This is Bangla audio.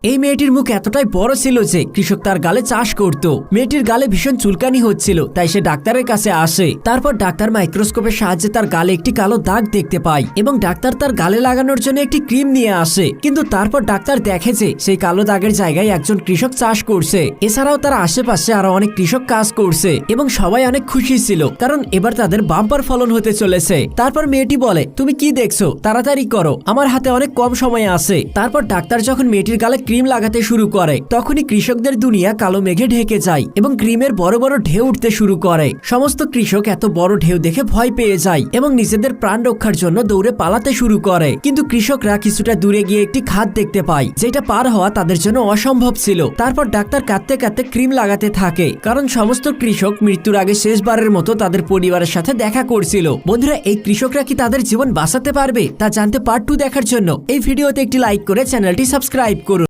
এই মেয়েটির মুখ এতটাই বড় ছিল যে কৃষক তার গালে চাষ করত। মেয়েটির গালে ভীষণ চুলকানি হচ্ছিল, তাই সে ডাক্তারের কাছে আসে। তারপর ডাক্তার মাইক্রোস্কোপের সাহায্যে তার গালে একটি কালো দাগ দেখতে পায় এবং ডাক্তার তার গালে লাগানোর জন্য একটি ক্রিম নিয়ে আসে। কিন্তু তারপর ডাক্তার দেখে যে সেই কালো দাগের জায়গায় একজন কৃষক চাষ করছে। এছাড়াও তার আশেপাশে আরো অনেক কৃষক কাজ করছে এবং সবাই অনেক খুশি ছিল, কারণ এবার তাদের বাম্পার ফলন হতে চলেছে। তারপর মেয়েটি বলে, তুমি কি দেখছো, তাড়াতাড়ি করো, আমার হাতে অনেক কম সময় আছে। তারপর ডাক্তার যখন মেয়েটির গালে ক্রিম লাগাতে শুরু করে, তখনই কৃষকদের দুনিয়া কালো মেঘে ঢেকে যায় এবং ক্রিমের বড় বড় ঢেউ উঠতে শুরু করে। সমস্ত কৃষক এত বড় ঢেউ দেখে ভয় পেয়ে যায় এবং নিজেদের প্রাণ রক্ষার জন্য দৌড়ে পালাতে শুরু করে। কিন্তু কৃষকরা কিছুটা দূরে গিয়ে একটি খাদ দেখতে পায়, যেটা পার হওয়া তাদের জন্য অসম্ভব ছিল। তারপর ডাক্তার কাঁদতে কাঁদতে ক্রিম লাগাতে থাকে, কারণ সমস্ত কৃষক মৃত্যুর আগে শেষবারের মতো তাদের পরিবারের সাথে দেখা করছিল। বন্ধুরা, এই কৃষকরা কি তাদের জীবন বাঁচাতে পারবে তা জানতে পার্ট 2 দেখার জন্য এই ভিডিওতে একটি লাইক করে চ্যানেলটি সাবস্ক্রাইব করুন।